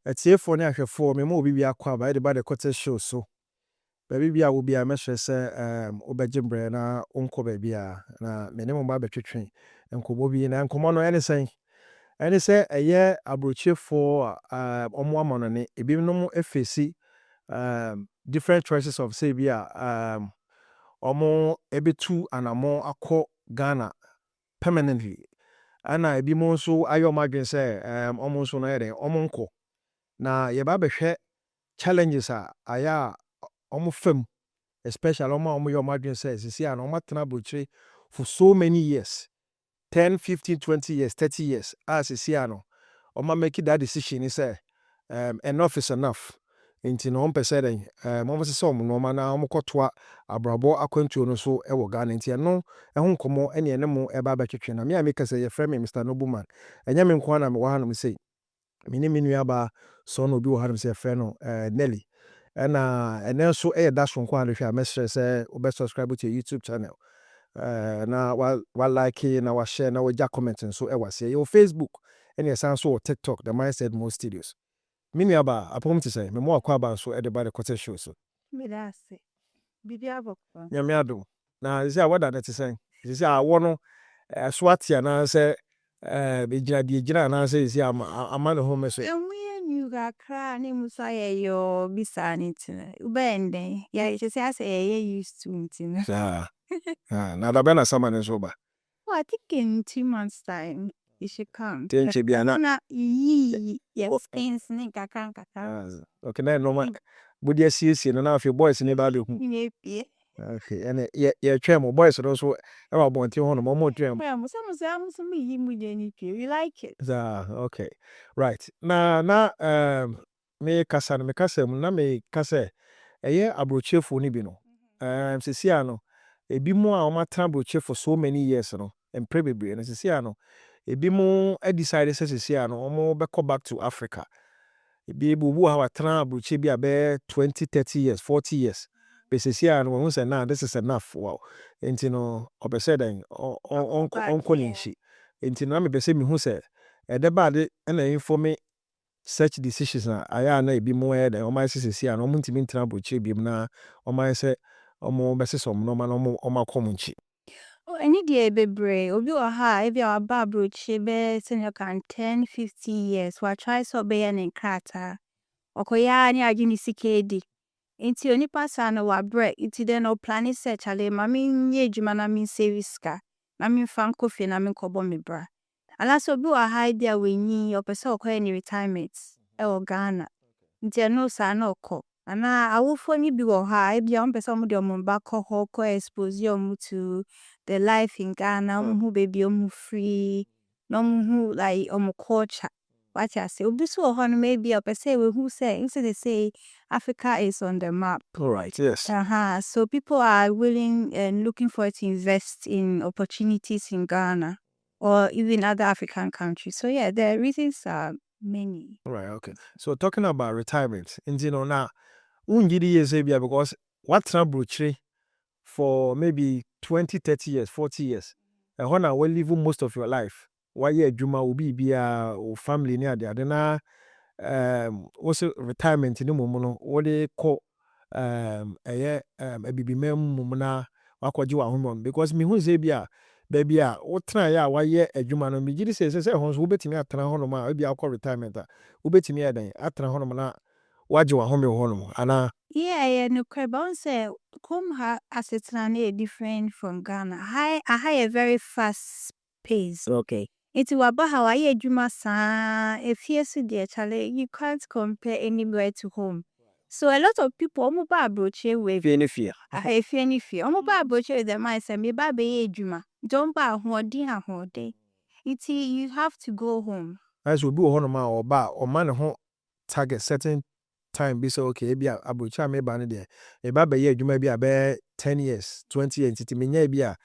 Etiefo ne ahwefo me mo bibia kwa ba de ba the quarter show so. Ba bibia wo bia me hwe se obejimbre na onko ba bia na me ne mo ba betwetwe enkobo bi na enkomo no ene sen. Ene se eye abrochefo omo amano ne ebinom efesi different choices of say bia omo ebetu anamo akọ Ghana permanently. Ana ebi mo nso ayo madwen se omo nso no yeden omo nko na ye ba behwe challenges aya omo fam, especially omo yo madwen say sisi an omo tena brochire for so many years, 10, 15, 20 years, 30 years. As sisi ano omo make that decision is say enough is enough. Inti no mpese den omo se omo no ma na omo kotoa abrabo akwantuo no so e wo Ghana nti no ho nkomo ene ene mo e ba betwetwe na me ameka say ye frame Mr. Nobleman. Enya me nko na me wa hanom say mini minua ba so no bi wo hanom say frɛ no Nelly. Ene so e da so nko a hwɛ a mesrɛ sɛ obe subscribe to your YouTube channel. Na wa like na wa share na wa ja comment so e wase. Your Facebook ene san so TikTok the mindset more studios. Minua ba apom ti say me mo akwa ba so e de ba the quarter show so. Me da se. Bibia bokko. Nyame adom. Na say wada na ti say. Say awo no swatia na say be gina na say ama no home so. You got cry ni musa ye yo bisani tina. Ubende. Ya say ye used to tina. Na da bena sama ne so ba. Oh, I think in 2 months time you should come. Tenche bia na. Na yi yes things ni kakran. Okay, na no ma body asiesie no na afi boys ni ba be hu. Ni pie. Okay, ene ye twa mo boys no so e wa bonti ho no mo twa mo. Well, some me mu je ni pie. We like it. Okay. Right. Na me kasa mu na me kasa eye abrochefo ni bi no. Sisi ano ebi mo a o matra abroche for so many years no. Emprebebre na sisi ano ebi mo decide sisi ano omo be go back to Africa. Ebi bubu ha watra abroche bi abe 20, 30 years, 40 years. Be sisi ano won say now this is enough. Wow. Enti no obese den onko ni nshi. Enti no me bese mi hu say ede ba de na informe such decisions na aya na ebi mo e den o ma sisi ano omo ntimi ntra abroche bi na o ma say omo bese som no ma no omo akom nchi. Oh, any day bebre. Obi wa ha ebi a ba broche be senior can 10, 50 years. Wa try so be en krata. Okoya ni agini sikedi. Inti onipa sa na wa bre. Inti den o plani se chale mami nye ejuma na mi service ka. Na mi fan kofi na mi kobo mi bra. Ala so obi wa ha ebi a wenyi opese okoye ni retirement. E Ghana. Inti no sa na oko. Ana awufo ni bi wo ha ebi a ompese omo de omo ba ko expose you to the life in Ghana, omo baby omo free, no omo like omo culture. What I say, obi so ho no maybe opese we who say, instead they say Africa is on the map. All right, yes. So people are willing and looking for to invest in opportunities in Ghana or even other African countries. So yeah, the reasons are many. All right, okay. So talking about retirement, you know now ungidi years because what brochure for maybe 20, 30 years, 40 years. And when I will live most of your life. Why ye juma will be or family near there. Then also retirement in the moment what they call a baby mem na wakwaji wa home because me hu say bia baby a what try ya why ye adwuma no me gidi say hon so betimi atena hono ma bia akọ retirement a wo betimi adan atena hono na waji wa home hono ana. Yeah, no crab say come a different from Ghana. I a very fast pace. Okay. It's about how I juma sa if yes dear chale, you can't compare anywhere to home. So a lot of people omo ba broche with Fear. I fear any fear. Omo ba broche with them I say me ba be juma. Don't ba hode. It's you have to go home. As we be hono ma or ba or man ho target certain time be so okay be abucha me ba ne de e ba be ye adwuma bi be 10 years 20 years titi me nya bi a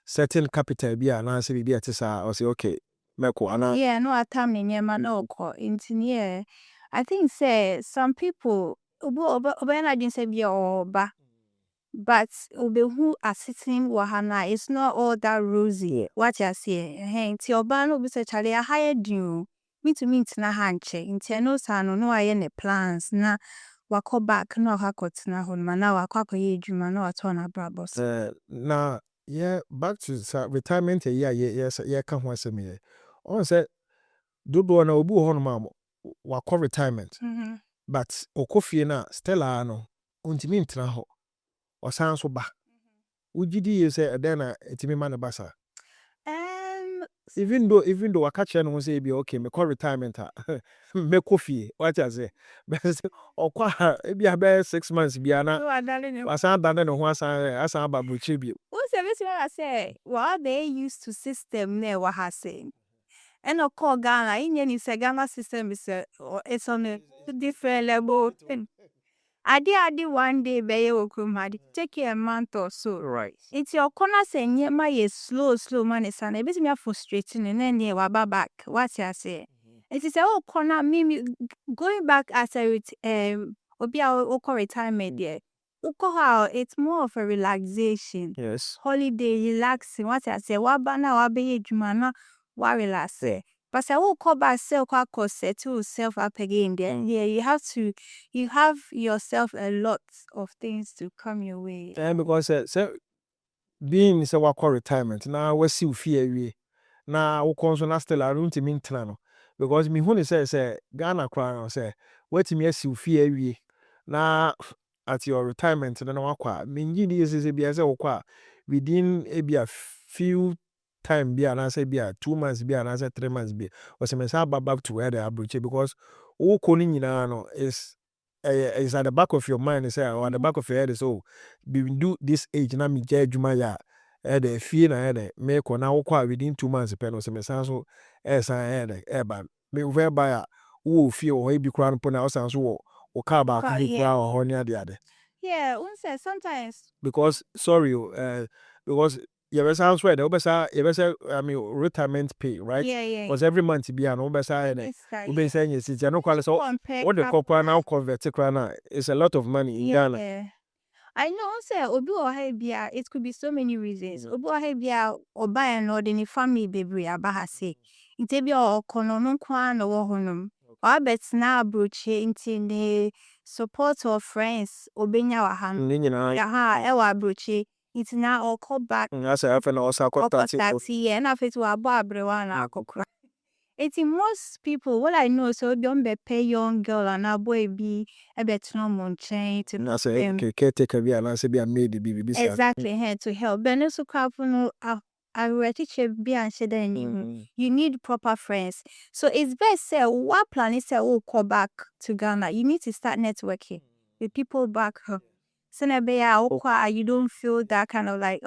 certain capital bi a na say bi a tisa or say okay meko ana. Yeah, no atam ni nyema na okọ inti I think say some people oba na din say be oba but obe who are sitting wahana it's not all that rosy. What you say inti oba no be say chale a higher due me to meet na hanche. Inti no sa no ayene plans na wako back na wakotena hon ma na wako ye adwuma na watona brabos. Na yeah, back to retirement yeah can ho asem here. On say dodo na obi ho no ma wako retirement. But okofie na Stella no untimi ntena ho. Osan so ba. Ugidi you say then etimi ma ne basa. Even though I catch no say be okay, me call retirement me coffee. What I say? Or be about 6 months be ana. Asan dane no ho asan aba broche bi. Who say this one I say, well they used to system ne wa ha say. And of course Ghana, in say Ghana system is it's on a different level. I did one day be okum take a month or so. Right. It's your corner saying yeah my slow man is an a bit me frustrating and then yeah wa back. What I say? It is oh corner me going back as a obi a retirement there. It's more of a relaxation. Yes. Holiday, relaxing. What I say, what bana wa be jumana wa relax. But say oh call back self settle yourself up again. Then yeah, you have yourself a lot of things to come your way. Because say being say wako retirement na we see fear we na wo konso na still aruntimi ntena no because me hu say Ghana cry no say wetimi asi fear we na at your retirement na wakwa me ngidi say bia say wokwa within a few time bia na say bia 2 months bia na say 3 months bia o say me say back to where they abroach because wo ko ni nyina no is at the back of your mind say or at the back of your head is oh we do this age na me je adwuma ya the fee na me ko na wokwa within 2 months pe no say me san so san ba me whereby wo fee o e bi kra no na o san so wo ka ba ko bi kra o ho ni ade. Yeah, say sometimes because sorry because you ever sound swear you better I mean retirement pay, right? yeah. Because every month be an better we be saying yes it's no quality so what the corporate now convert to na it's a lot of money in Ghana. Yeah. I know say obi o ha bia it could be so many reasons. Obi o ha bia oba en no de ni family bebre aba ha say. Inte bia o kono no kwa na wo honum. Wa bet na abroche inte ne support of friends obenya wa ha. Ni nyina Ya ha e wa abroche inte na o call back. As I have an also contact Yeah, na fit wa abo abrewa na akokra. It's in most people, what I know, so don't be pay young girl and a boy be a bit no chain to na say caretaker be and say be made be exactly here to help. But also no I will teach be and say then you need proper friends. So it's best say what plan is say oh call back to Ghana. You need to start networking with people back home. So you don't feel that kind of like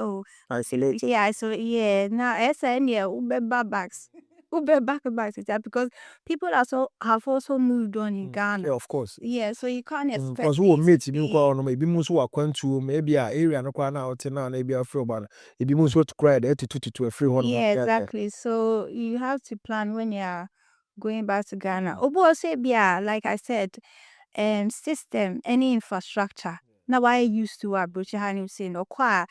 isolated. Yeah, so yeah. Now SN yeah, ube backs. Ube back is that because people have also moved on in Ghana. Yeah, of course. Yeah, so you can't expect because who meet me ko no maybe muso akwantu maybe a area no kwa na hote na maybe a free ba ebi muso to cry there to a free one. Yeah, exactly. So you have to plan when you're going back to Ghana. Obo say like I said, system, any infrastructure. Now I used to approach hanim say no kwa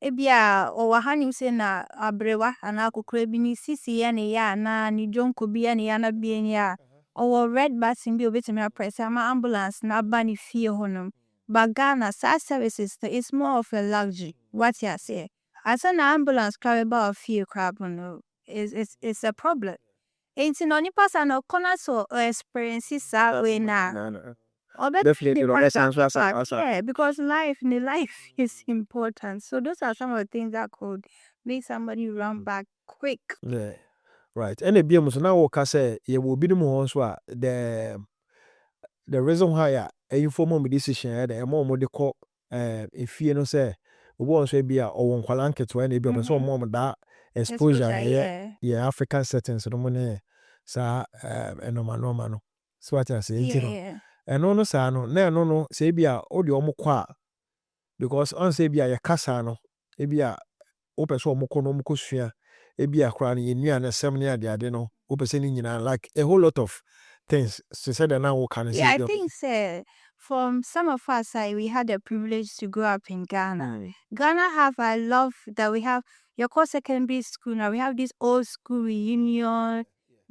ebia o hanim say na abrewa ana akokra bi ni sisi ya ne ya na ni jonko bi ya ne ya na bi ya or red button bi obetimi press ama ambulance na ba ni fie honum. But Ghana services is more of a luxury. What you say? As an ambulance carry about few crab no it's a problem. Ain't no ni person no corner so experiences that way now. Definitely Yeah, because life is important. So those are some of the things that could make somebody run back quick. Yeah. Right. And the BM so now we say you will be the more so the reason why inform me decision the more de call if you know say we want to be a or one to any be so more that exposure yeah African settings no money sa normal no so what I say Yeah. and no sa no na no say be a o de omo kwa because on say be a kasa no e be a o person omo ko no omo ko sua e be a kra no yenua na sem ne ade no o person ni nyina like a whole lot of things so said now we can Yeah, I think from some of us we had the privilege to grow up in Ghana. Ghana have I love that we have your core secondary school now. We have this old school reunion.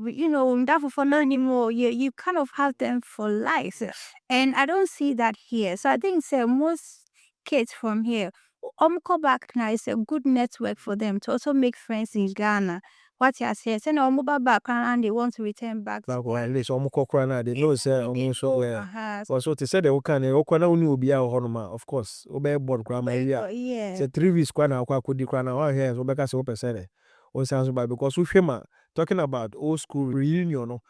you know, that for no anymore. You kind of have them for life. And I don't see that here. So I think most kids from here, come back now is a good network for them to also make friends in Ghana. What you say, send mobile back and they want to return back to Back at least kokra they know say so well. so So they said they can okwana uni obi a honoma, of course. Obe born grandma area. yeah. Say 3 weeks kwana akodi kwana wa here so beka say o person o sounds bad because we shema talking about old school reunion no.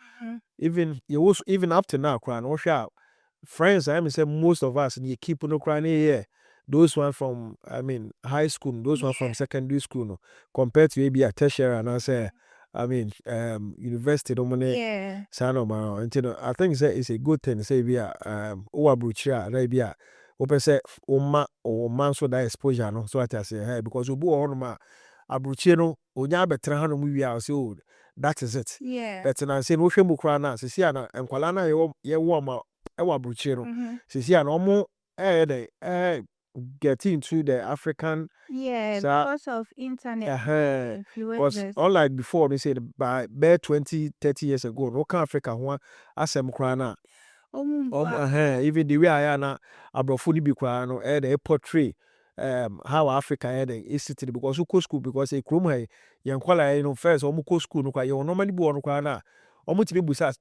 Even you also even up to now crying or shout friends I say most of us you keep no crying here. Those one from high school, those one from secondary school no, compared to maybe a tertiary and I say university no money Yeah. sano ma and you know I think it's a good thing say be o abruchira na be a open say o man so that exposure no so what I say hey because obu on ma abruchie no onya betra ha no mu wi a say oh that is it. Yeah. But na say no hwemu kra na say see na enkwala na ye wo ma e wa abruchie no see na omo get into the African Because of internet because influencers. unlike before they said by 20-30 years ago no can Africa ho asem kra na even the way I na abrofo ni bi kra no they portray how Africa is sitting because who go school because e krom ha yen kwala you know first omo go school no kwa you normally bi won kwa na omo ti be busa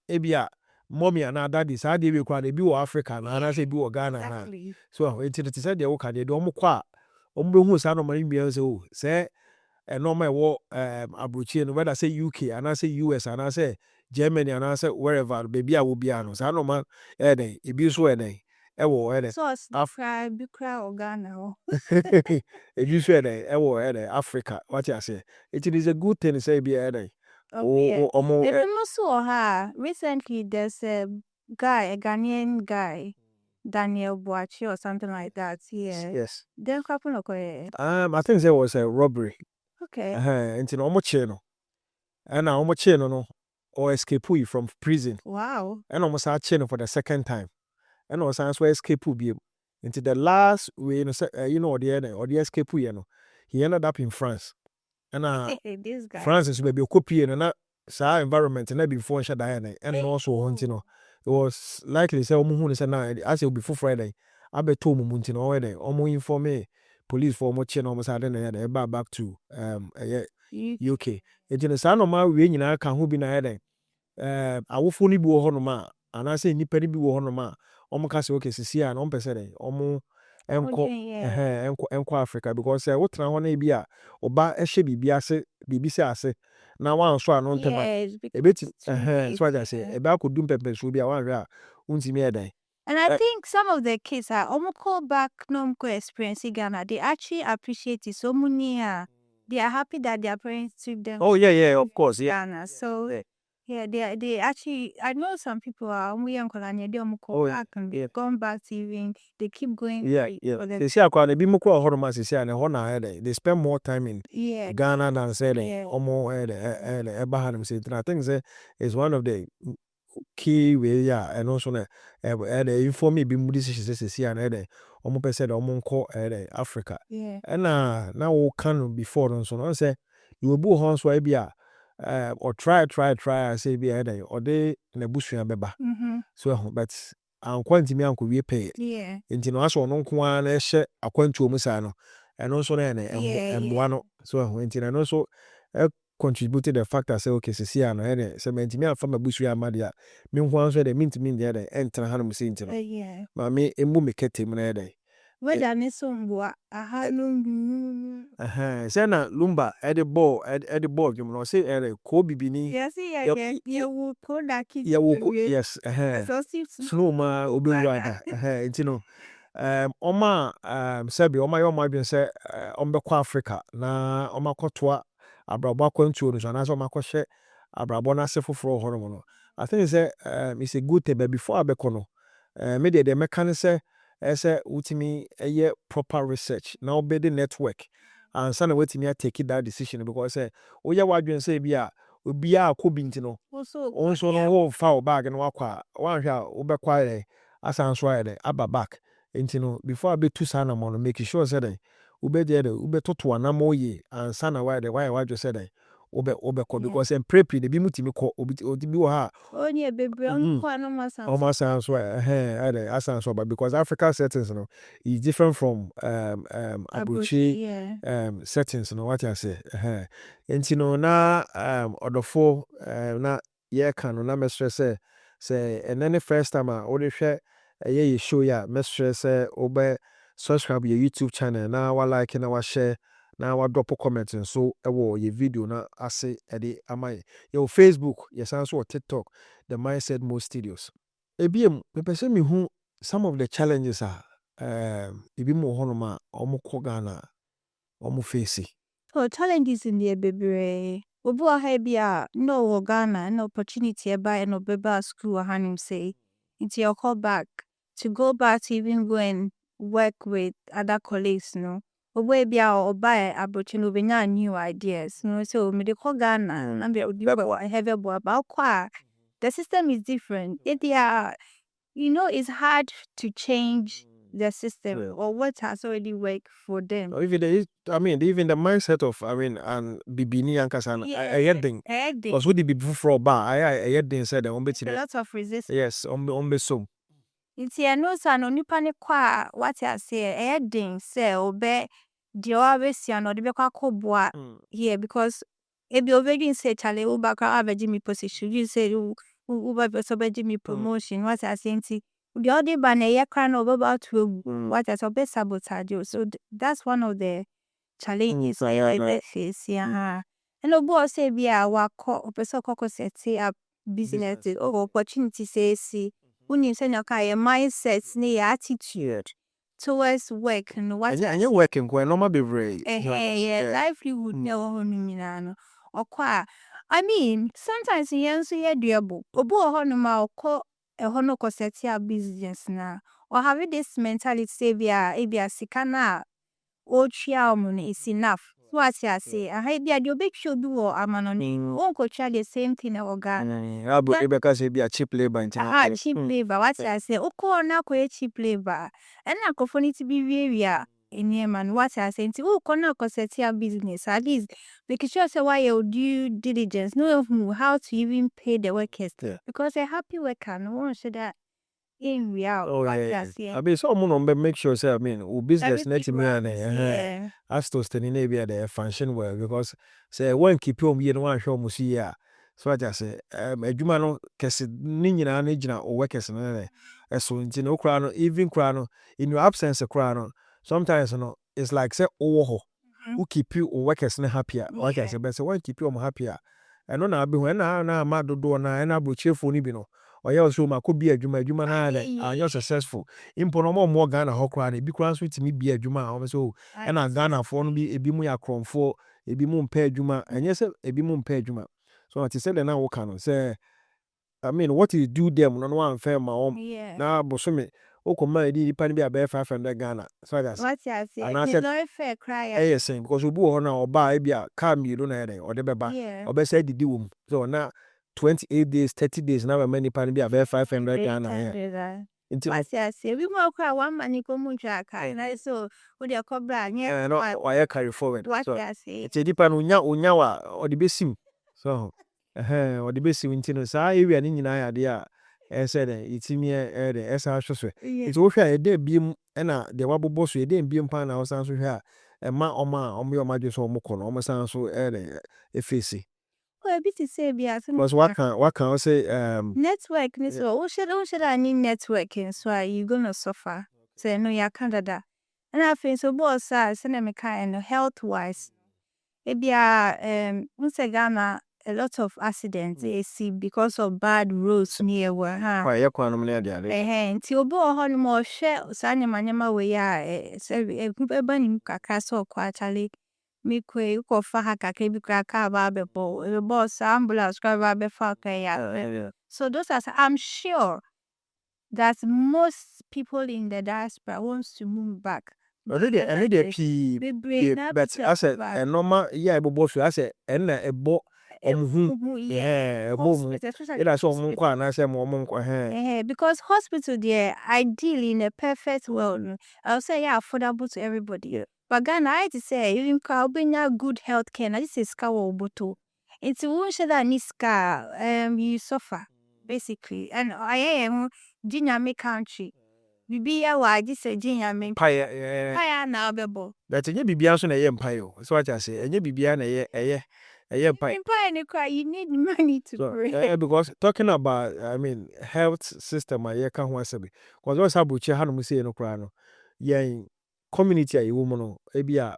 ebia mommy and daddy say dey be kwa dey bi wo Africa na na say bi wo Ghana na so it say dey wo ka dey omo kwa omo be hu sa normally bi say oh say normal wo abrochie no whether say UK and I say US and I say Germany and I say wherever baby a wo bia no sa normal dey e bi so dey e wo so bi kra Ghana e ju so dey e wo Africa what you say it is a good thing say be dey recently there's a Ghanaian guy Daniel Boachi or something like that. Yeah. Yes. Then couple of I think there was a robbery. Okay. And in almost channel. And now almost channel no or escape from prison. Wow. And almost our channel for the second time. And also answer escape be into the last way you know the escape you know. He ended up in France. And this guy. France is maybe a copy and not environment and before Diana and also hunting no. It was likely say omo say na as it before Friday abeto omo munti no we dey omo inform police for omo che no omo say na back to UK ejina sa no ma we nyina ka ho bi na dey awofo ni bi wo ho no ma ana say nipa ni bi wo ho no ma omo ka say okay sisi a no pese dey omo enko Africa because what na ho na bi a oba ehye bibi ase bibi se ase na wan so ano ntema ebeti so I say e ba ko dum pepe so bi a wan hwe a untimi edan. And I think some of the kids are call back no experience in Ghana. They actually appreciate it so many. They are happy that their parents took them. Oh yeah, of course, yeah. Ghana. So yeah, they actually. I know some people are young and they call back and gone back to even. They keep going. Yeah. They say akwa bi mo ko horoma say say na ho na they spend more time in Ghana than say omo eba hanum say I think say is one of the key way and also inform me be mu decision say and omo person omo nko Africa and na wo can before no so no say you bu ho so e bia or try say bia or dey na busua beba so but ankwanti anko wie pay nti no aso no nko a na ehye akwantuo mu sa no eno so na emboa no so nti na no so contributed the factor say okay sisi ano say mentimi afa mabusua amade a me nko anso de mentimi de entra hanum say nti no ma me emu me ketem na de weda ne so mboa aha no say na lumba the ball you know say ko bibini yes you will call that kid yes slow ma obewura nti no oma sebi oma yo ma bi say ombekọ Africa na oma kotoa abrabo akwantuo no so na so makohye abrabo na se foforo horo no I think say it's a good thing but before abeko no me de meka say ultimi proper research na obedi network and sana wetimi take that decision because oya wadwen say bia obi a kobi ntino onso no wo fa bag no wakwa wan hwa obekwa asan so aba back ntino before abetu sana mo no make sure say ubedi ubetoto anamo ye and sana why wadwe say obeko because and prep the bi mutimi ko obi wo ha Only a baby on no mass. almost sounds so but because Africa settings is different from Abuchi Yeah. settings what I say and na odofo na yeah can na me stress say and then the first time I only share yeah show ya me stress obe subscribe your YouTube channel na wa like na wa share na wa drop comment so your video na ase ede amai your Facebook yes also TikTok the mindset more studios ebiem me pese me hu some of the challenges are ebi mo honoma omo ko Ghana omo face. So challenges in the baby. Obu a no Ghana an opportunity by no beba school hanim say into your call back to go back to even go and work with other colleagues no. Obu or buy abrochino benya new ideas no so me de call Ghana and be a heavy boy about the system is different. It's hard to change the system or what has already worked for them. Even even the mindset of and bibini and kasana I heard thing because we be before ba I heard thing said a lot of resistance. yes so It's no son no nipa ne kwa what I say heading say obe the always no de be kwa koboa here because ebi already say chale uba kwa abeji me position you say uba so beji me promotion what I say nti the other ban e yakra no about to what I say be sabotage you. So that's one of the challenges I face yeah. And obo say be a wako person koko set up business or opportunity say see unim say your mindset ne your attitude towards work and what and you working kwa normal be very livelihood no no okwa I mean sometimes yen so ye doable obu ho no ma okọ ho no ko set up business na or have this mentality say bia sika na o tria no is enough. So what I say, I had the big show do or amano. Won't try the same thing or Ghana. Abu Rebecca say be a cheap labor in Cheap labor. What I say, okay, now cheap labor. And I go for it to be very in here, man. What I say, oh, corner set your business at least making sure say why you due diligence, know how to even pay the workers because a happy worker, no one said that. In real, I mean, someone make sure say business next me and as to stand in the function well because say one keep you one show musi ya so I just say adwuma no kese ni nyina na gina o workers na so nti no kra no even kra no in your absence kra no sometimes it's like say ho who keep you workers na happier like I say but say one keep you happier and no na be when na ma dodo na na brochefo ni bi no or you also ma could be adwuma na and you're successful impo no more Ghana ho kra na bi kra so timi bi adwuma o so and Ghana for no bi ebi mu ya kromfo ebi mu mpa adwuma enye se ebi mu mpa adwuma so at say na wo kan say I mean what you do them no one fair ma na boso me o ko ma di pa ni bi abẹ 500 Ghana so that's what I say it's not fair cry yes because obi ho na oba e bia car mi lo na e o de beba obe say didi wo so na 28 days 30 days now many pan be about 500 Ghana until I say we more cry one money go muncha kai na so we dey cobra nya no why carry forward what I say it's a deep and unya wa or the besim so or the besim until sa area ni nyina ya de a e said it's me e de esa hwe so it's wo hwe e dey biem e na de wabobo so e dey biem pan na osan so hwe a e ma omo yo madwe so omo kono omo san so e de e face. Oh, a bit to say because what can I say network so should I need networking so you gonna suffer say no ya Canada and I feel so boss say me kind health wise say Ghana a lot of accidents they see because of bad roads near where why you kwanu me there nti obi ho no mo hwe sa nyama we ya say eba ni kakra so kwa actually me kwe ko fa ha kakra bi kra ka ba be boss ambulance ka ba be fa ka ya so those are I'm sure that most people in the diaspora wants to move back. Already but I said a normal boss I said and a bo because hospital there ideally in a perfect world I'll say affordable to everybody but Ghana I to say even can good health care now this is kawo boto It's one that niska you suffer basically. And I am Jinyame country. Bibi ya wa ji se Jinyame. Paya na obebo. But enye bibia so na ye mpa o. So what I say, enye bibia na ye mpa. Paya ne cry, you need money to So, pray. because talking about, I mean, health system, I can't want to be. Because what's about you, Hanum say no crown, yeah, community, a woman,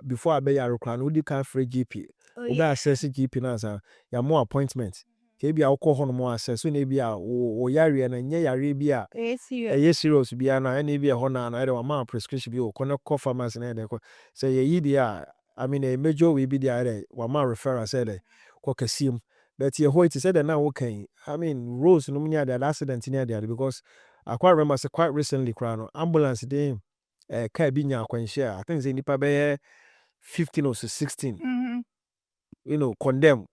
before I be a crown, would you can free GP? Oh Oba yeah. access GP now, ya more appointments. Maybe I'll call on more access, so maybe o yari and ye yari be a Yes, serious be an any be a honor and either a prescription be or connect call farmers and say ye idea. I mean, a major will be the other, one more referral said, Cocasim. But your hoit said that now okay. I mean, Rose no near that accident near there because I quite remember say quite recently crown ambulance day car binya share. I think say nipa be 15 or 16, you know, condemn.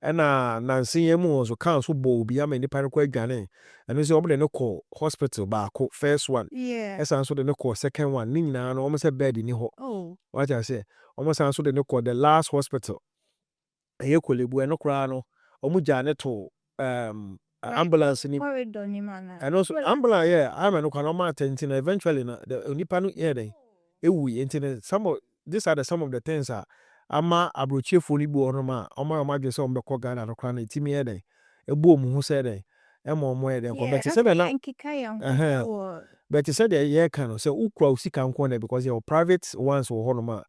And Nancy Emu also council bowl be a nipa no kwa dwane. And so omo no call hospital back first one. yeah. Esa so the no call second one. Ni nyina no almost a bed ni ho. Oh. What I say? Almost so the no call the last hospital. Eye kolebu eno kra no omu jane to ambulance ni Corridor ni mana. and also ambulance yeah I no kwa no ma attention eventually na the onipa no yeah then ewu internet some of the things ama abrochefo ni bu ono ma oma dwe se ombe ko Ghana no kra na timi yeah then ebu omu hu se then emo omo yeah then ko bet se be na but you said yeah kind of so ukra usika nko na because your private ones wo hono ma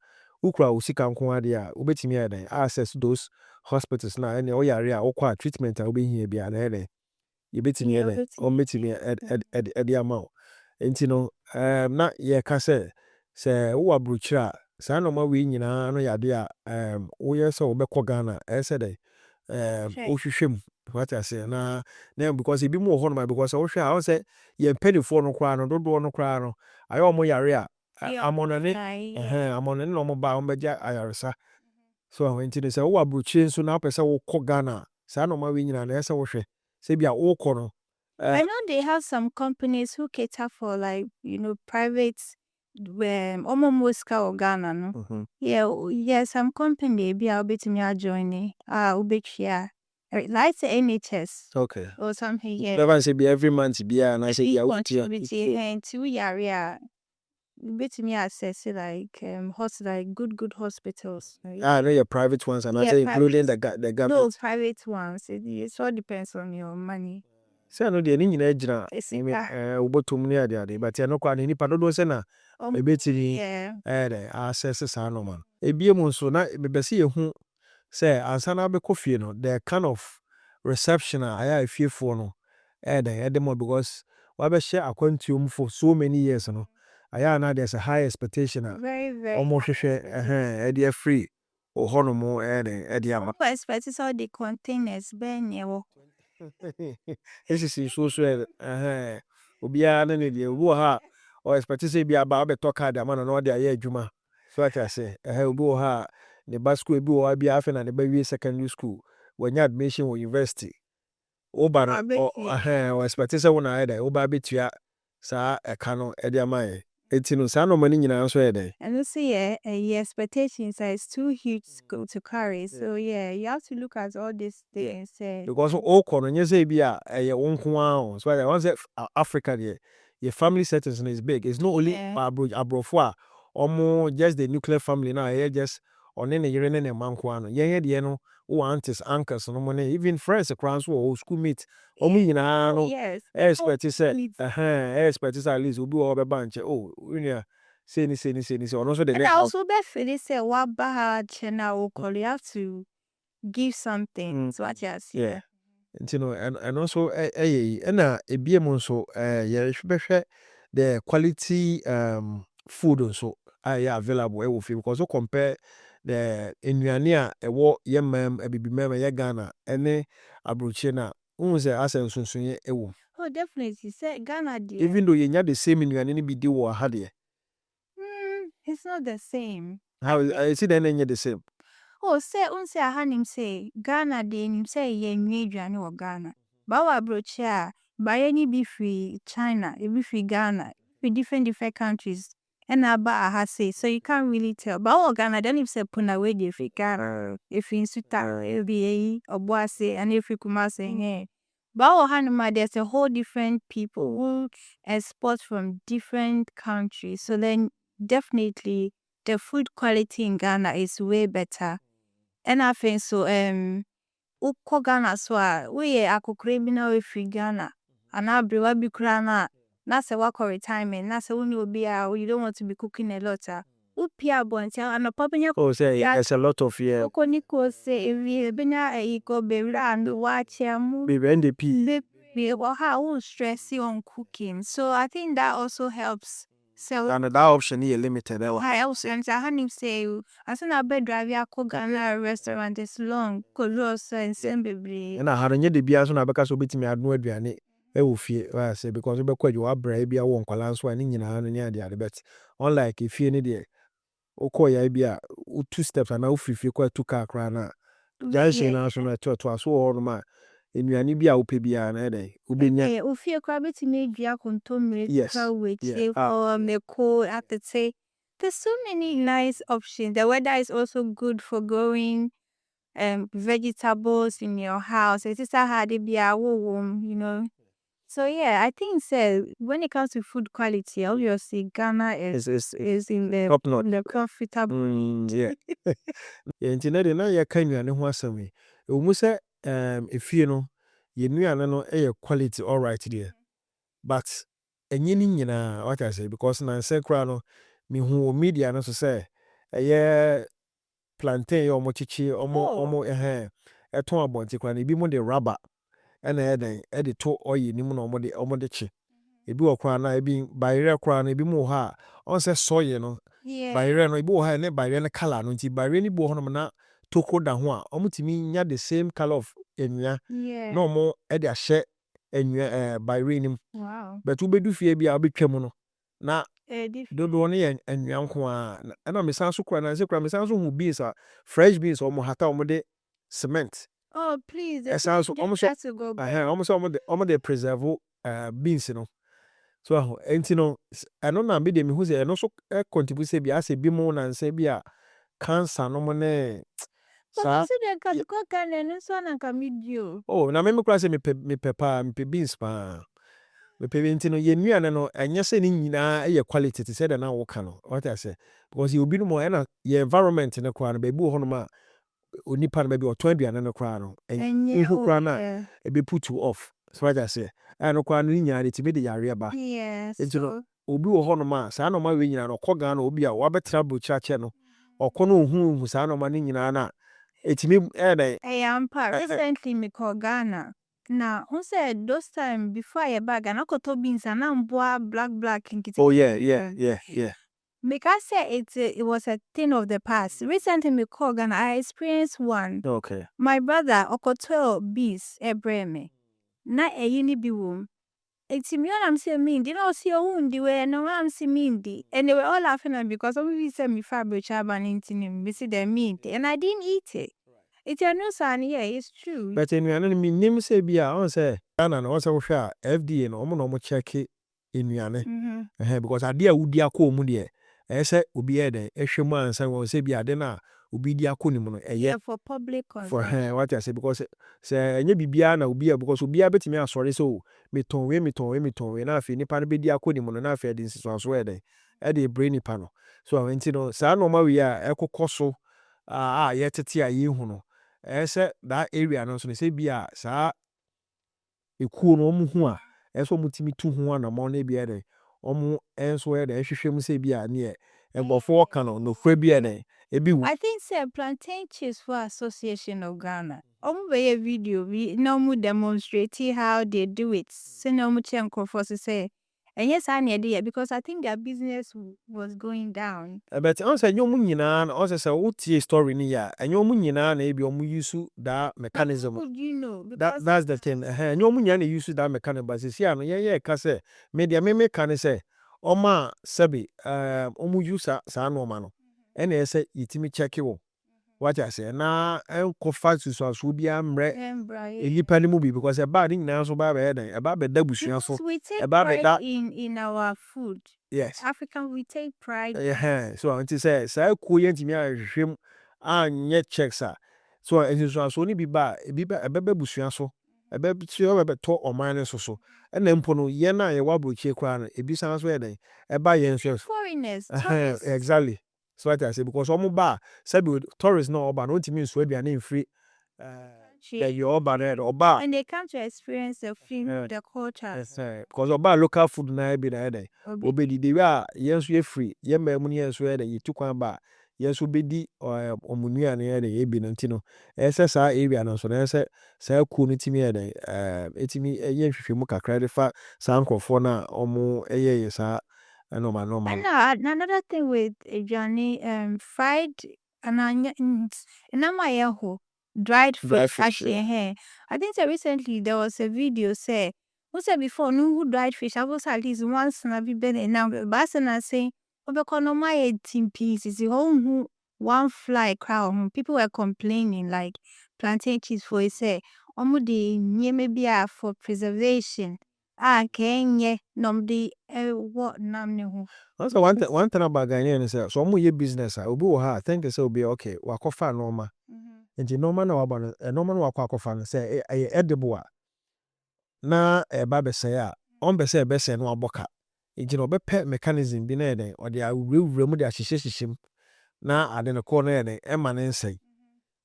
ukra usika nko ade a obetimi yeah then access those hospitals na any o yare a okwa treatment a obehia bia na yeah you betimi yeah then o betimi ade amount enti no na ye ka se wo abrochira sa no ma we nyina no yade a wo ye se obekọ Ghana e se dey o hwehwem what I say na because e bi mu ho no because wo hwe a wo say ye penifo no kra no dodo no kra no ayo omo yare a amonane amonane no mo ba o beja ayaresa so enti ne se wo abrochi nso na pese wo kọ Ghana sa no ma we nyina na ese wo hwe se bia wo kọ no I know they have some companies who cater for like, private almost or Ghana, no? Yeah, some company be a bit me joining. Ubechia. Like the NHS. okay Or something, yeah. never say be every month be and I say yeah and to area bit me access like like good hospitals. Right? I know your private ones and I say including the government. No, private ones. It all depends on your money. Say I know the any nyina gyina ubotum ne ade but ya no kwa ni nipa dodo se na ebetiri access sa no man ebiem nso na bebese yehu say ansa na be kofie no the kind of reception aya efiefo no edem because wa be share akwantuom for so many years no aya na there's a high expectation very almost hwehwe e free o hono mo ede ama expect all the containers ben yewo this is so obia na ne de obi ha o expect say bia ba be to card ama na o de aye adwuma so what I say obi ha ne ba school ebi o bia afa na ne ba wie secondary school when you admission or university o ba na o expect say wona aye da o ba betua sa eka no e de ama ye enti no sa no mani nyina so ye dey and you see your expectations is too huge to carry so yeah you have to look at all these things because all kono nye say bia ye wonko an so I want say Africa there your family settings is big it's not only abrofo a omo just the nuclear family now here just on ne yere ne manko an ye de no o aunties uncles no mo even friends across o schoolmate omo nyina no expect say expect say at least obi o be banche oh unia say ni ono so the and also be feel say what bad channel o call you have to give something so what you see and also na ebiem nso ye hwehwe the quality food nso available wo fi because you compare the enuane a ewo yemam abibimam ye Ghana ene abrochie na unse asensunsunye ewo oh definitely say Ghana there even though you nya the same enuane ni bi di wo ha de it's not the same how is it then the same oh say unse ahanim say Ghana dey nim say ye nwe aduane wo Ghana ba wa brochi a ba ye ni bi free China e bi free Ghana free different countries and about a say, so you can't really tell. But all Ghana, then if say puna we if you can, if you insuta, it'll be a boise, and if you come saying hey. But all Hanuma, there's a whole different people who export from different countries. So then definitely the food quality in Ghana is way better. And I think so uko Ghana so we akokore bi na we free Ghana. And I be bi kura na say wako retirement, na say uni obi you don't want to be cooking a lot. Upia bonti and papa Oh, say there's a lot of yeah. Oko niko say we benya iko be and watch Baby NDP. be how stress you on cooking. So I think that also helps. So And that option is limited. I also and I had him say as soon as bed drive ya ko Ghana restaurant is long close and same baby. And I had any the beers on a because of it me had no adriani. I will fear I say because you quite you are brave be a won't balance one in your the but unlike if you need it. Okoya be a 2 steps and now if you quite 2 car crana. Jansen national to so all ma. Enuani bi a wope bia na dey ubenya Ufie kwa beti me dua kontomire yes which yeah. meko atete. There's so many nice options. The weather is also good for growing vegetables in your house. It is a hard you know. So yeah, I think when it comes to food quality, obviously Ghana is in the top notch. in the comfortable. Yeah. Yeah, internet na ya kan nuane ho asam yi. Omu se efie no ye nuane no quality all right there. But enye ni nyina what I say because na say kra no me hu media no so say plantain yo mo chichi omo eton abonti kra na bi mo de rubber na eden e de to oyi ni mu na omo de chi. Ebi wo kra na ebi bayre kra na ebi mo ha on say soye no bayre no ebi wo ha ne bayre ne color no nti bayre ni bo ho no na toko da ho a omutimi nya the same color of enua no mo e de ahye enua bayre ni. Wow. But ubedu fie bia obetwam no na dodo no ye enua nko a na me san so kra na se kra me san so hu beans fresh beans omo hata omo de cement. Oh please, So almost they preserve beans no. So enti no eno na be de me hu se eno so contribute se bia se bi mo na nse bia cancer no mo ne sa oh na me kra se me pepper me beans pa. Me enti no ye nuane no enye se ni nyina quality te se de na wo ka no what I say because you obi no mo na ye environment ne kwa no be bu ho no ma onipa no be oton aduane no kwa no enhu kwa na e be put you off so what I say no kwa no nyina de tibe de yare ba yes no obi wo ho no ma sa no ma we nyina no koga na obi a wa betra bro chache no okono hu sa no ma ni nyina na etimi recently me call Ghana. Now, who said those time before I bag and I could to beans and I'm black in oh yeah. Make I say it was a thing of the past. Recently me call Ghana, I experienced one. Okay. My brother okoto beans ebreme. Na yini bi wom. It's me I'm saying mean, you know, see a way no I'm see mean. And they were all laughing at me because we said me fabric chaban in me see them mean and I didn't eat it. It's a new sign, yeah, it's true. But in your enemy name say be on say Ghana no say FDA no mo check enuane because ade a wudi akọ mu de say obi e de ehwemu ansa won say bi ade na obi di akọ ni mu no for public consumption. For what I say because say enye bibia na obi because obi betimi asori so meton we na afi nipa no be di akọ ni mu no na afi de nsiso aso e de brain nipa no so enti no sa no ma we a ekokoso ye tete a ye hu no say that area no so say bia sa ekuo no omu hu a so mutimi tu hu na mo na bia de omu enso e de hwehwem say bia ne engofo ka no fra bia ne ebi I think say plantain chips for Association of Ghana. Be a video we no demonstrating how they do it. So no mu chenko for say and yes I need it because I think their business was going down. But on say nyomu nyina na on say what story ni ya nyomu nyina na e bi omu use that mechanism. How could you know? That's the thing. Nyomu nyina na use that mechanism but say no ye ka say media me kan say oma sebi omu use sa no ma no. And say yitimi check wo. what I say na enko fast so be amre Right. nipa ni mu bi because bad thing na so ba be den e ba be da busua so Because we take e ba be pride da in our food. yes African, we take pride. so until say ku ye ntimi ahwehwem anye checks so enso so ni bi ba e be busua so e be tio be to oman ne so na mpo no ye na ye wa brochie kwa no e bi san so ye den e ba ye nso Foreigners, tourists. exactly so what I say because omo ba sabi tourists no oba no ntimi nso aduane mfiri the yoba there oba And they come to experience the film, the culture. because oba local food na be na there obedi the way yenso ye free ye ma mu ne yenso there ye tu kwan ba yenso bedi omunua ne there ye bi no ntino ese sa area no so na ese sa ku no timi there etimi ye hwehwemu kakra de fa sa nkofo na omo ye sa normal And another thing with Johnny, fried and dried fish. Actually, I think so recently there was a video say who said before no who dried fish. I was at least once and I've been now. But I say, "Oh, my 18 pieces. You who one fly crowd. People were complaining like plantain cheese for it say, the maybe for preservation. Kenye nom the what nam ne ho." Also, one thing about Ghanaian is so omo business obi wo ha think say obi okay wakofa normal nti normal na waba no normal na wakọ akofa no say edible na ba be say on be say be say no aboka nti no be pe mechanism bi na eden o de awurawura mu de ahyehye na ade no ko na eden e ma ne nsai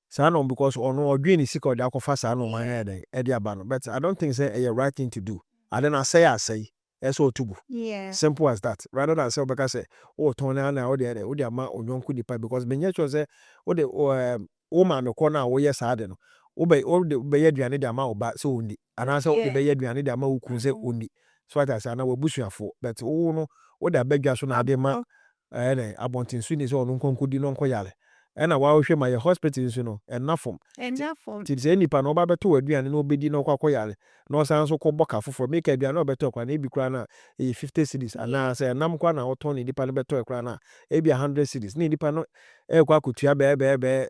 sa no because ono odwe ni sika o de akofa sa no man eden e de aba no but I don't think say a right thing to do ade na say eso otugu. Yeah. Simple as that. Rather than say obeka say oh turn na o de ama onyonku dipa because me nyɛ sure say o de o ma me ko na wo yɛ saa de no. O be ye aduane de ama oba say oni. Ana say o de be ye aduane de ama wo kun say oni. So what I say na wo busuafo but wo no o de abadwa so na ade ma abontin su ni say onu nkonko di no nko yare. Ɛna wa hwɛ ma ye hospital so no enough ti say nipa no ba beto aduane na obedi na okwa yare na osan so ko boka foforo make aduane obeto kwa na ebi kra na 50 cedis ana say nam kwa na oton ni nipa no beto kra na ebi 100 cedis ni nipa no kwa kutua be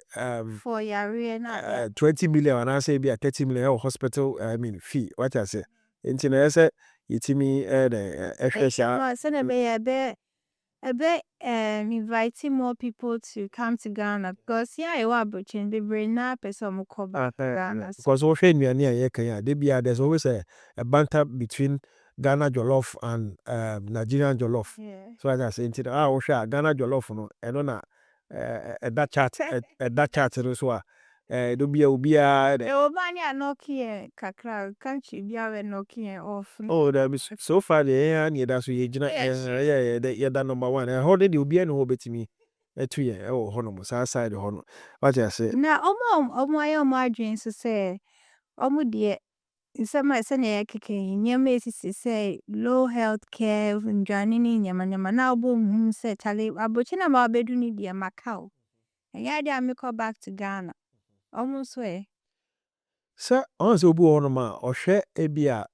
for yare na 20 million ana say ebi 30 million hospital I mean fee what I say nti na say yitimi ehwe sha no say na be inviting more people to come to Ghana because here you are butching the brain na person come Ghana because we hwe nnuane a ye kan ya de bia there's always a banter between Ghana jollof and Nigerian jollof. So as I say nti we hwe Ghana jollof no eno na that chat no so do bia obia e obani anoki kakra country bia we noki off oh that is so far the near that so ye gina yeah that number 1 how did you be no betimi etu ye oh hono mo side hono what I say na omo ayo adwin so say omo de nsema se na yekeke nyema esisi say low health care ndwane ni nyama na obo mu say chale abochi na ma bedu ni de Macau ya de ameko back to Ghana omo so sir on so obi hono ma ohwe ebia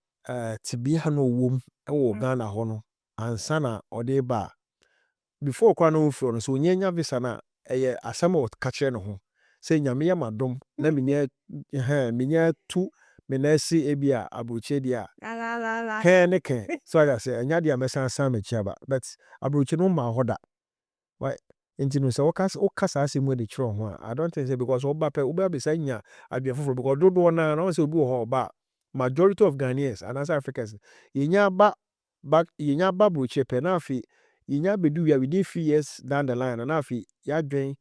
tibia no wom wo Ghana hono ansa na ode ba before kwa no fro no so nyanya visa na eye asema o kache no ho say nyame ya madom na menya tu menasi ebia abroche dia ne ken so I say anya dia mesan mechia ba but abroche no ma hoda why nti no say okasa asemu de chiro ho I don't think say because oba be say nya adua foforo because dodo na say obi wo ho ba majority of Ghanaians and as Africans yenya ba broche pe na afi yenya bedu wia within 3 years down the line na afi ya dwen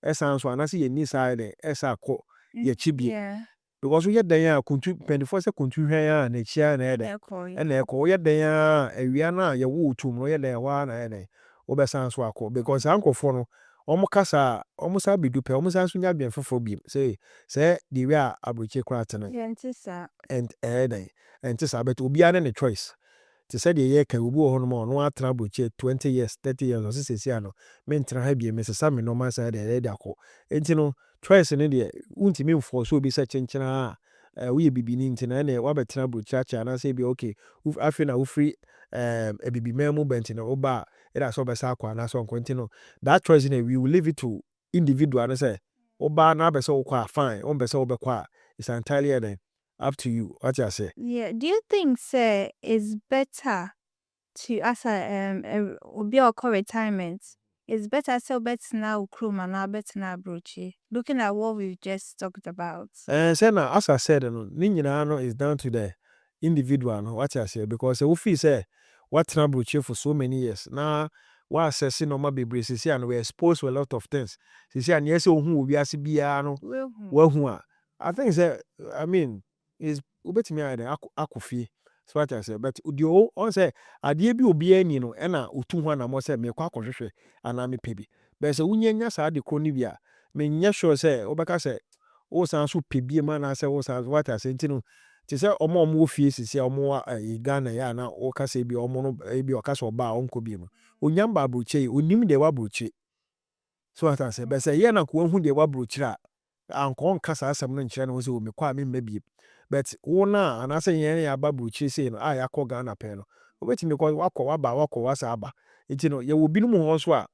esan so anase ye ni side esa ko ye chibie because we yet dan kuntu 24 se kuntu hwan ya na chia na ede na eko ye dan awia na ye wo tum no ye dan wa na ede obesan so akọ because ankofo no omo kasa omo sa bedu pe omo san so nya bian fofo bi say the way abroche kwat no and ntisa but obi ana ne choice to say the year can obi ho no no atra abroche 20 years 30 years o sisi ano me ntra ha bi me sesa me normal side de akọ enti no choice ne de untimi mfo so obi sa chenchena we bibini nti na wa betra abroche acha na say bi okay afi na wo free ebibi memu benti na oba it has so besa akwa na so nti no that choice we will leave it to individual na say Oba na be so kwa fine. On be so be kwa. It's entirely up to you. What you say? Yeah. Do you think say it's better to as a obi or retirement? It's better so better now kruma now better now brochi. Looking at what we've just talked about. Say na as I said, no, ni nyinaa no is down to the individual. No, what you say? Because we feel say what trouble for so many years. Now, what assessing normal baby see and we exposed to a lot of things. See, and yes, who we are CBR no. Well, who are? I think say, I mean, is ubeti me ade akufi. So what I say, but the on say adie bi obi ani no e na otu ho na mo say me kwa kohwehwe ana me pebi. But say unyanya sa de kro ni bia me nya sure say obeka say o san so pebie ma na say o san what I say ntino ti say omo fie sisi omo Ghana ya na o ka say bi omo no bi o ka so ba onko bi no onyam ba broche onim de wa broche so what I say but say ye na ko hu de wa broche a ankon ka sa asem no nkire no say o me kwa me mabie but wo na ana say ye ya ba broche say no ya ko Ghana pe no obetimi ko wakọ wasa aba ntino ye wo binum ho so a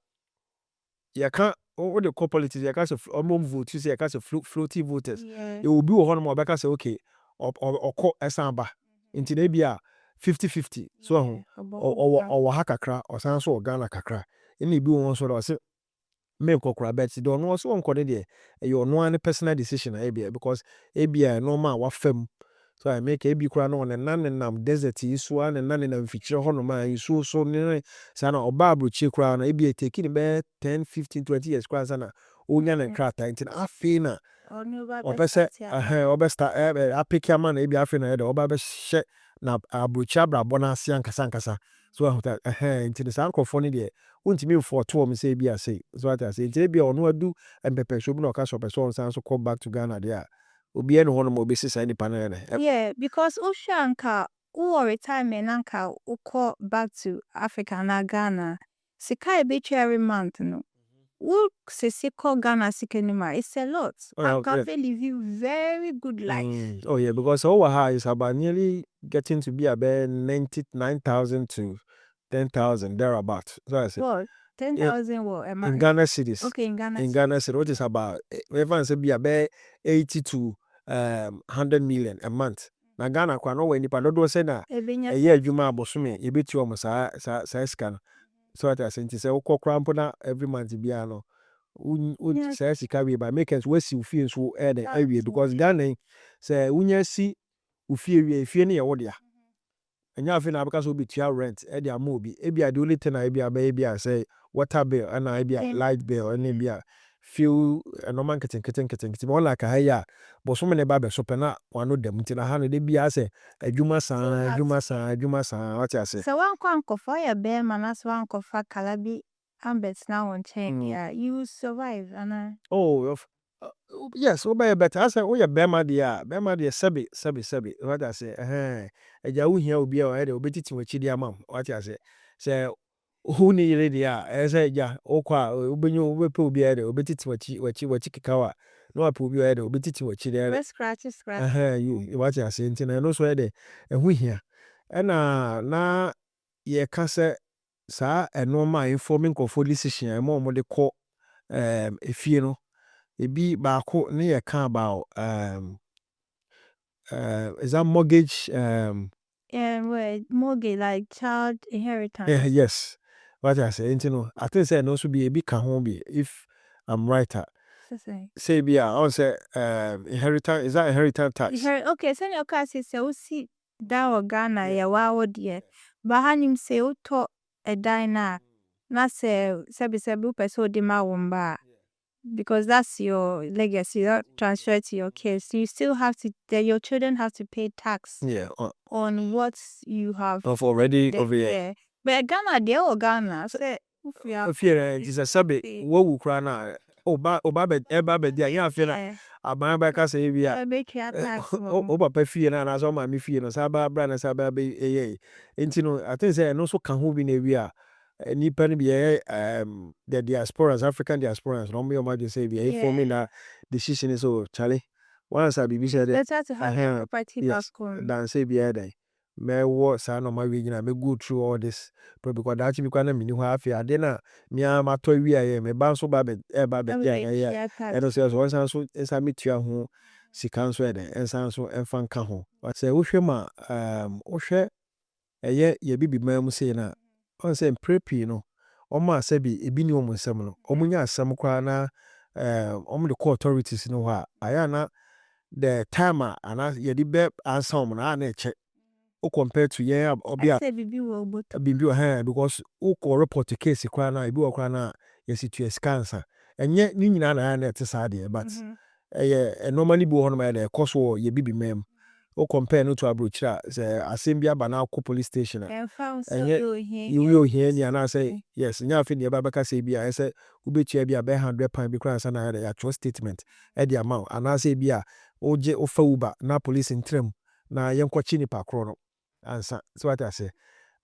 ye ka what the call politics you can say vote you say you can say floating voters Yeah. you will be one more because say okay or esamba into na bia 50-50 so or ha kakra or san so Ghana kakra any be one so say me kokra bet don't know so on kode there your no any personal decision because normal wa fam so I make ebi kura no na nam desert yi so na nam fichire ho no ma yi so ne sana oba abrochi kura na ebi take ni be 10-15-20 years kura sana onya na krata ntin afi na obese obesta apiki ama na ebi afi na de oba be hye na abrochi abrabo na ase ankasa so ntin san krofo ne de untimi mfo to me say ebi ase so what I say ntin ebi ono adu empepe so bi na ka so person san so come back to Ghana there obi ene ho no mo be sisa ni panel. Yeah, because Ushanka who retirement anka uko back to Africa na Ghana. Sika ebechi every month no. Who se call Ghana sikenima, it's a lot. Oh, I can live you very good life. Oh yeah, because our high is about nearly getting to be about 99,000 to 10,000 thereabout. So I said, What? 10,000 what a month? in Ghana cities. Okay, in Ghana. In Ghana cities, which is about everyone say be about 80 to 100 million a month. Na Ghana kwa no when nipa dodo say na Ebenya year adwuma abosome ye beti o mo sa scan. So what I say say ukokra mpo na every month bia no Yes. say sika we by makers we si ufie so air the That's area because it. Ghana say unya si ufie we fie ne ye wo dia enya afi na because obi tia rent e dia mo obi e bia the only thing I bia say water bill and I bia light bill and bia fuel normal keten mo like ya but so many ba be so pe na wano dem ntina ha no de bia say adwuma san what you say So one kwanko for your bear man as one for Calabi Ambet now on chain. Yeah, you will survive and yes, obey better. I say, oh, yeah, Bema dear, sabi. What I say, a jaw here will be a head, obey to which dear mum. What I say, who need lady, as I ja, okwa, ubinu, whipple be a obey to what kawa. No, I prove you a obey to what there. scratch. You what I say, and also a day, and we here. And now, ye can say, sir, and no my informing for decision, and more the call, if you know. Ebi baako ne yɛ ka about is that mortgage Well, mortgage like child inheritance. yes what I say you know I think say no so be ebi ka ho bi if I'm right say be I say inheritance is that inheritance tax Okay, so your car says so see that Ghana ya wow dear. But hanim say to a diner. Na say sebi person de ma womba. Because that's your legacy, that transfer to your kids. So you still have to, your children have to pay tax on what you have of already over here. But Ghana, they all Ghana. Say, if you is a sabi what will cry now. Oba be dia ya fe na aban ba ka say bia o papa fie na na so ma me fie no sa ba bra na sa ba be no I think say no so ka ho bi na wi a nipa no be the diasporas African diasporas no me o ma just say be for me na decision is so Charlie once I be say better to have property back home than say be there me wo sa no ma we nyina me go through all this because that me kwa na mini ho afi ade na me ma to wi aye me ba so ba be ya ya and so one so ensa metua ho sika so eden ensa so emfa nka ho but say wo hwe ma wo hwe eye ye bibi mam sei na on say prepi no omo asabi ebi ni omo nsam no omo nya asam kwa na omo the court authorities no ha aya na the timer ana ye di be answer omo na na eche o compare to ye obia say bibi wo but bibi o ha because o ko report the case kwa na ebi wo kwa na ye situ cancer enye ni nyina na na ete sa de but normally bi wo no ma na cost wo ye bibi mam o compare no to abrochira say asem bia ba na ko police station and found so enye you here ni ana say yes nya fi ne ba beka say bia say ubetua bia be 100 pound bi kra na ya trust statement e the amount ana say bia oje ofa uba na police ntram na yenkwachi ni pakro no ansa so what I say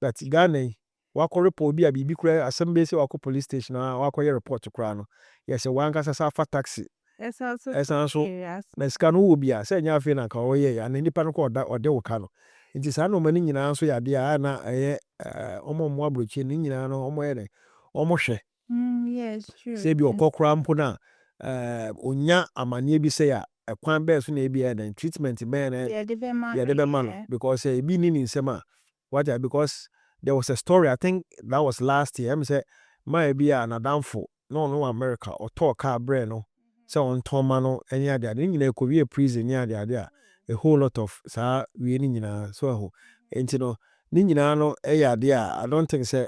but Ghana wako report bia bibi kra asem be say wako police station na wako ye report kra no yes wan kasa sa fa taxi it's also serious na ska no wo bia say nya fi na ka wo ye ya na nipa no ko ode wo ka no nti sa no mani nyina so ya de a na omo mo abrochi ni nyina no omo ye ne omo hwe yes true say bi okokra mpo na onya amane bi say a ekwan be so na e bi ya den treatment be na yeah the be man because e bi ni nsema what because there was a story I think that was last year. I say my be an adamfo no America or talk car brain no so on toma no any other ni nyina ko wie prison ni ade a whole lot of sa we ni nyina so ho enti no ni nyina no e ya ade a I don't think say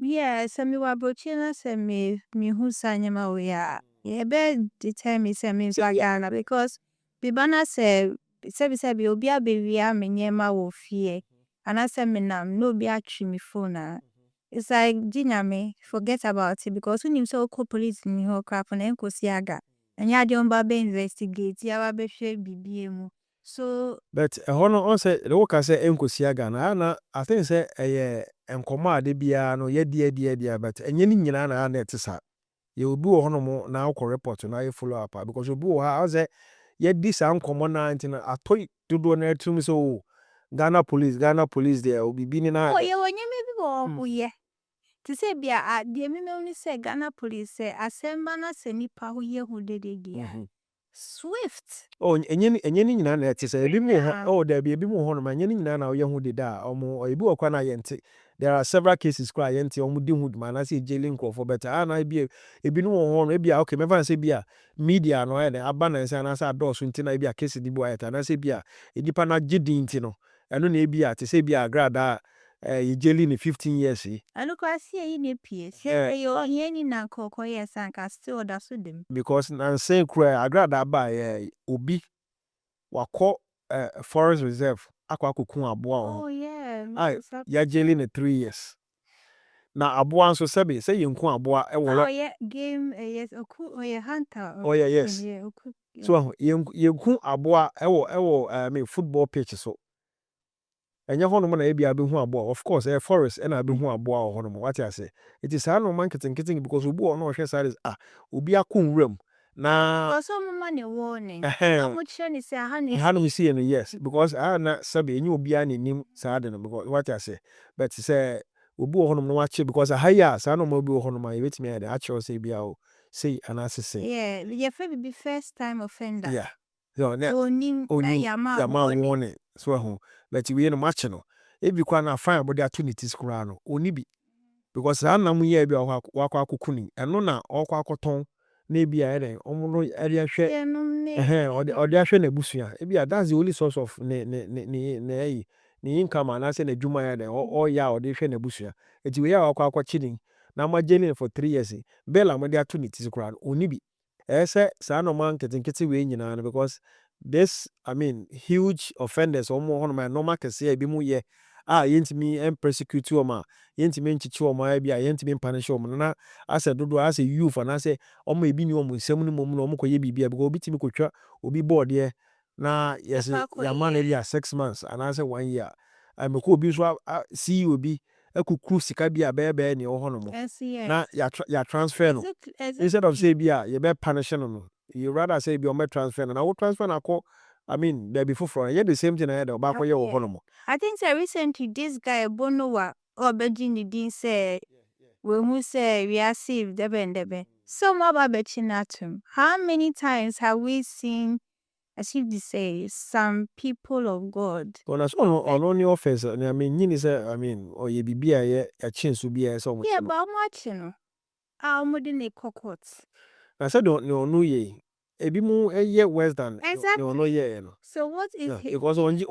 yeah so me wa brochina say me hu sanyama we ya yeah be determine say me so Ghana because bibana say be obi abewia me nyema wo fie ana say me nam no obi atwi me phone. It's like me forget about it because when you so call police in your crap and enko siaga and ya don't be investigate ya ba be hwe bibie mu so but hono on say the work say enkosia Ghana na I think say enkomo ade bia no ye die but enye ni nyina na na etesa ye obi wo hono mo na akọ report na ye follow up because obi wo ha say ye di sa enkomo na ntina atoy dodo na etum so Ghana police there obi bi ni na oh ye wonye me bi wo ye to say bia de me only say Ghana police say asemba na se nipa ho ye hu dede dia swift oh enye ni nyina na etesa ebi mu ho oh there be ebi mu ho no ma enye ni nyina na ye hu dede a omo ebi wo kwa na ye nti there are several cases kwa ye nti omo di hu ma na say jailing crofo but na ebi no ho no ebi okay me fan say bia media no e aba na say na say adose nti na ebi case di bo ayeta na say bia edipa na gidi nti no eno na ebi te say bia grada ye jailing ni 15 years anu kwa see ne pie say yo ye ni na kokko yes anka still da so dem because na say kura agrada ba obi wako forest reserve akwa aboa oh yeah ya jailing ni 3 years na aboa nso sebe say yenku aboa oh yeah game yes oku oh yeah hunter oh yeah yes yeah oku so yenku aboa me football pitch so enye hono mo na e bia be hu aboa of course forest e na be hu aboa hono mo what I say it is no man kitten because obi o no hwe sare obi akon wram na because some man e warning mo chere ni say ha no see no yes because na sabe enye obi a nenim sade no because what I say but say obi o hono no wache because ahaya sa no mo obi o hono ma yebetimi ya a che say bia o say anase say yeah your favorite be first time offender yeah so nim ya ma warning so ho but we no match no ebi kwa na fine body opportunities kura no oni bi because anam ye bi wakwa akukuni eno na okwa akoton na ebi a eden omo eri ahwe odi ahwe na busua ebi that's the only source of ne income na say na dwuma ya den o ya odi hwe na busua eti we ya wakwa akochini na ma jailing for 3 years bela mo de opportunities kura no oni bi say sa no man kete we nyina no because this I mean huge offenders omo hono my normal kese e bi mu ye yentimi persecute o ma yentimi nchichi o ma bia yentimi punish o na ase dodo ase youth na ase omo ebi ni omo nsem ni mom na omo koye bibia because obi timi kotwa obi board ye na yes ya man area 6 months and ase 1 year ameko obi so see obi akukru sika bia be ni o hono mo na ya transfer no instead of say bia ye be punish no you rather say be o me transfer no na wo transfer na ko I mean, there be for yeah the same thing I had about for your home. I think so recently this guy Bonowa or Virginia Dean said when who say we are saved debe. So more about Betchinatum. How many times have we seen, as if they say, some people of God? On us on only offense. I mean, you say, I mean, or ye be a chance to be a song. Yeah, but I'm watching. Our modern cocots. I said, don't know ye. A be more a year worse than Exactly. no year. So what is he? Because on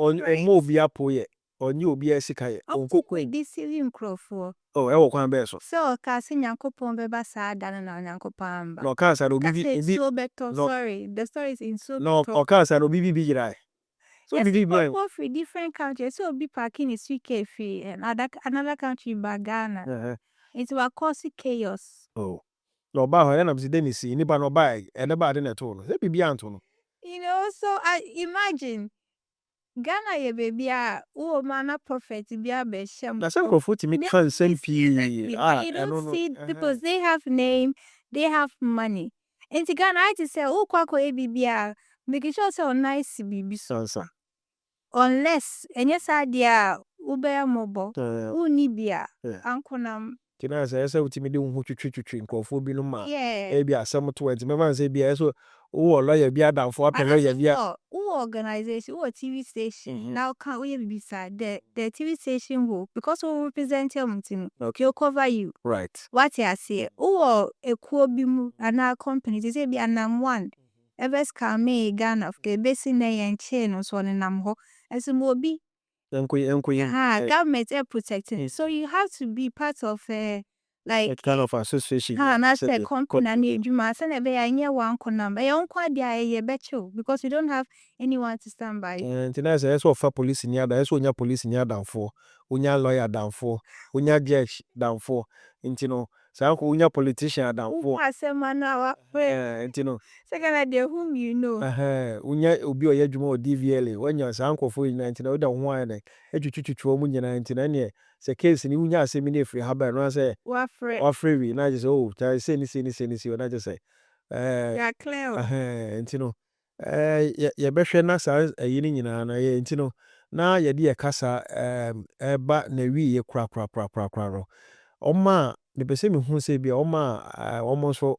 more be a poet, or you be a sick. On cook with this ceiling for. Oh, I will come back. So, casting Yankopon beba sad than Yankopamba. No, can't I be so better. no, Sorry, the story is in so no, or can't I be right? So yes, be blind. people free different countries. So be parking is UK free and another country Ghana. It will cause chaos. Oh. No, but I'm saying, see, anybody no buy, and about in a tone. Let me be Anton. So I imagine Ghana ye baby oh man prophet be a beshem. That's a foot to make fun same You don't see because they have name, they have money. And to Ghana I just say oh kwako ebibia making sure so nice bibi so. Unless and yes idea ube mobile unibia ankonam. Can I say, so to me, do who to crofo be no ma. Yeah. Maybe a summer 20 members say be so. Oh, lawyer be down for a lawyer. Organization or TV station now can't we be beside the TV station will because we represent them okay cover you Right. what I say or a quobimu and our company they say be an one ever scam me Ghana of the basin and chain or so on and as a mobi government protecting so you have to be part of like a kind of association. I said company and you must send a one number. I quite the betcho because you don't have anyone to stand by. And tonight, I saw for police in yard, I saw your police in yard down for, unya lawyer down for, unya judge down for, intino, so unya politician down for. I said, man, our intino. Second idea, whom you know. Unya ubi or yajumo DVLA, when your uncle for 19 or down one, educated woman in 19, say case in unya semi free harbor, and I say, what free, and I just, oh, I say, and I just say, yeah, clear. Intino. Ya behwe na sa yini nyina na ye ntino na ye de kasa eba na wi ye kra no oma de pese me hu se bia oma omo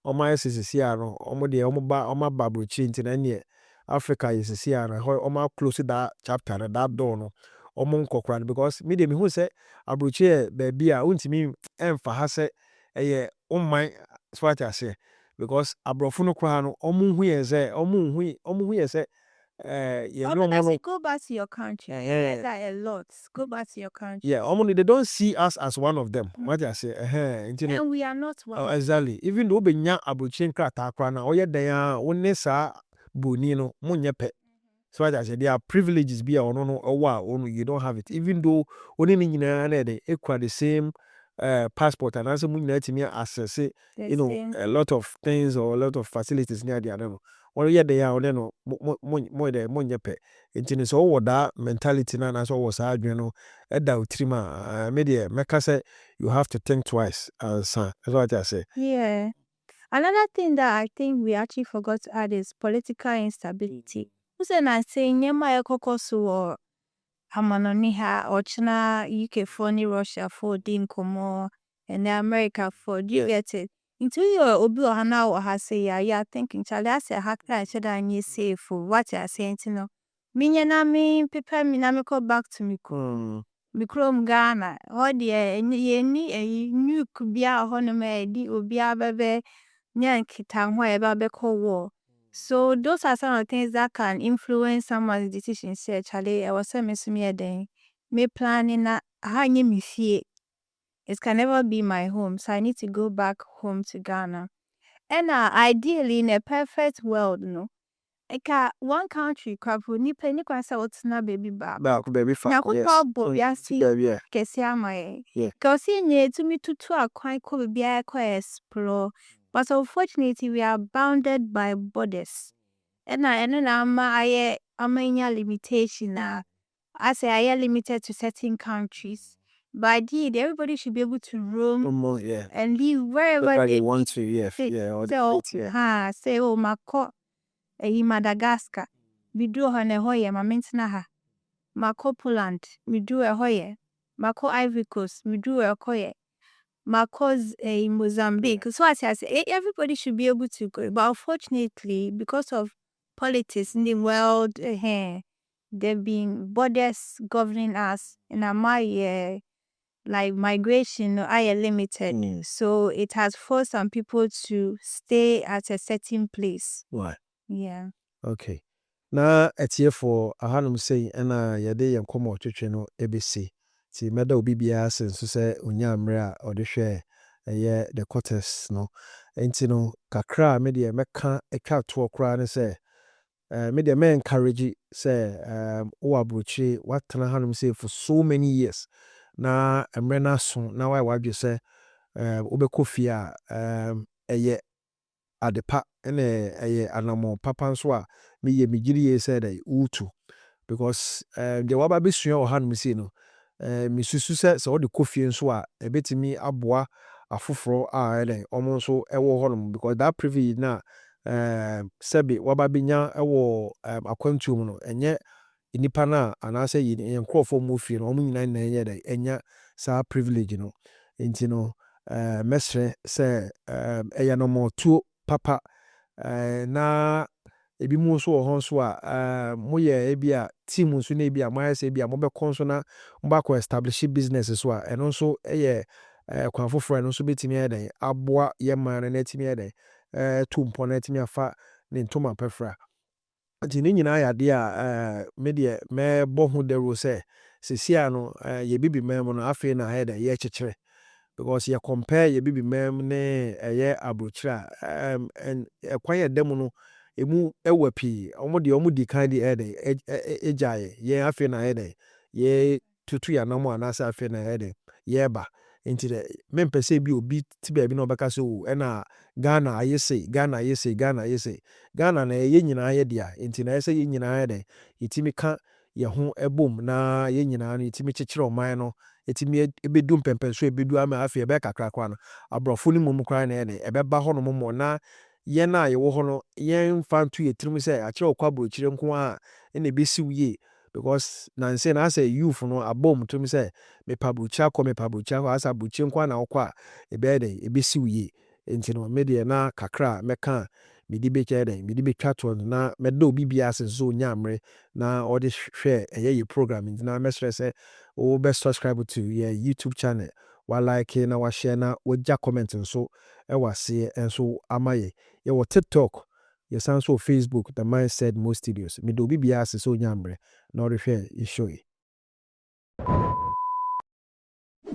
oma SSC ano omo de oma babrochi ntina ne Africa SSC ano oma close that chapter that door no omo nkokra because me de me hu se abrochi be bia untimi emfa ha se eye umman swat ase because abrofo no kwa no omu hu ye say you know go back to your country. That a lot. Go back to your country. Yeah, they don't see us as one of them. What I say, and we are not one. Exactly. Even though benya abuchin krata kwa na oye dan wonne sa boni no munye pe. So what I say, there are privileges be or no or you don't have it. Even though only nyina na dey equal the same passport and also munyina timi access a lot of things or a lot of facilities near the other. Well, yeah, they are no more the money pay. It's so what that mentality na so was hard, you know. Trima media make say you have to think twice. That's what I say. Yeah. Another thing that I think we actually forgot to add is political instability. Who's not saying Yama Kokosu or Hamanoniha or China, UK for Russia for Din Komo and America for do you get it? Into your Obu Hana or Hase, yeah, thinking, Charlie, I say, how can I say that you say for what you're saying to know? Minya me, prepare me, na me call back to me. Mikrom Ghana, or dear, ye new could be our honor, di ubia bebe, nyan kitan, wherever be call war. So those are some of the things that can influence someone's decision. Say, Charlie, I was saying, Miss me a day, me planning that I need me fear. It can never be my home, so I need to go back home to Ghana. And ideally, in a perfect world, no. Eka one country, kwapu ni penny kwasa otina baby ba. Baby fat. Yes. Yeah. Kesia my. Yeah. Kasi nye to me to a quite cool be a explore. But unfortunately, we are bounded by borders. And I limitation now. I say I am limited to certain countries. But indeed, everybody should be able to roam and live wherever they want to. Say, oh, Mako, Madagascar. Midru hane hoye ma mentena ha. Mako Poland, midru hoye. Mako Ivory Coast, midru hoye. Mako Mozambique. So as I say, everybody should be able to go. But unfortunately, because of politics in the world, there being borders governing us, and my like migration are limited. So it has forced some people to stay at a certain place. Why? Yeah. Okay. Na etie for ahanum sei na yede yen komo twetwe no ebesi. Ti meda obi bia senso se onya mre a ode hwe eye the quarters no. Enti no kakra me de meka etwa to okra ne se me de me encourage say o abrochi watena hanum say for so many years. Na mre na so na why wadwe say obekɔ fie a eye adepa ene eye anamo papa nso a meye migiri ye said utu because the waba besua o han misi no misusu se wo de kofie nso a ebetimi aboa afoforo a ene omo nso ewo honom because that privilege na sebi waba benya ewo akwantuom no enye nipa na anase yen krofo mo fie no omo nyina na enye de enya sa privilege no enti no mesre se eya no mo tuo papa na ebi mu so ho so a moye ebi a team so na ebi a moye se ebi a mo be kon so na mo ba ko establish business so a eno so eye kwan foforo eno so betimi eden aboa ye man na etimi eden tumpo na etimi afa ne ntoma pefra ati ni nyina ya de a me de me bo hu de ro se sesia no ye bibi mem no afi na head ye chechire because you compare ye bibi mem ne eye abrochira and kwan ye dem no emu ewapi omo di kan di ede ejaye ye afi na ede ye tutu ya na mo anasa afi na ede ye ba enti de mempese bi obi ti ba bi na obeka so na Ghana ayese Ghana na ye nyina ye dia enti na yese ye nyina ye de itimi ka ye ho ebom na ye nyina no itimi chechire oman no itimi ebedu mpempenso ebedu ama afi ebe kakra kwa no abrofo ni mum kwa na ye ebeba ho no mo na ye na ye wo ho no ye mfantu ye tirim se akire okwa brochire nko a na ebesi wiye because na say na say youth no abom to me say me pabrocha ko asa brochire nko na okwa ebe de ebesi wiye enti no me de na kakra meka medi betwa to na medo obi bia senso nya mre na odi hwe eye program na me stress o be subscribe to your YouTube channel wa like na wa share na wa ja comment nso e wase enso amaye ye wo TikTok ye sanso Facebook the mindset most studios me do obi bia senso nya mre na odi hwe e show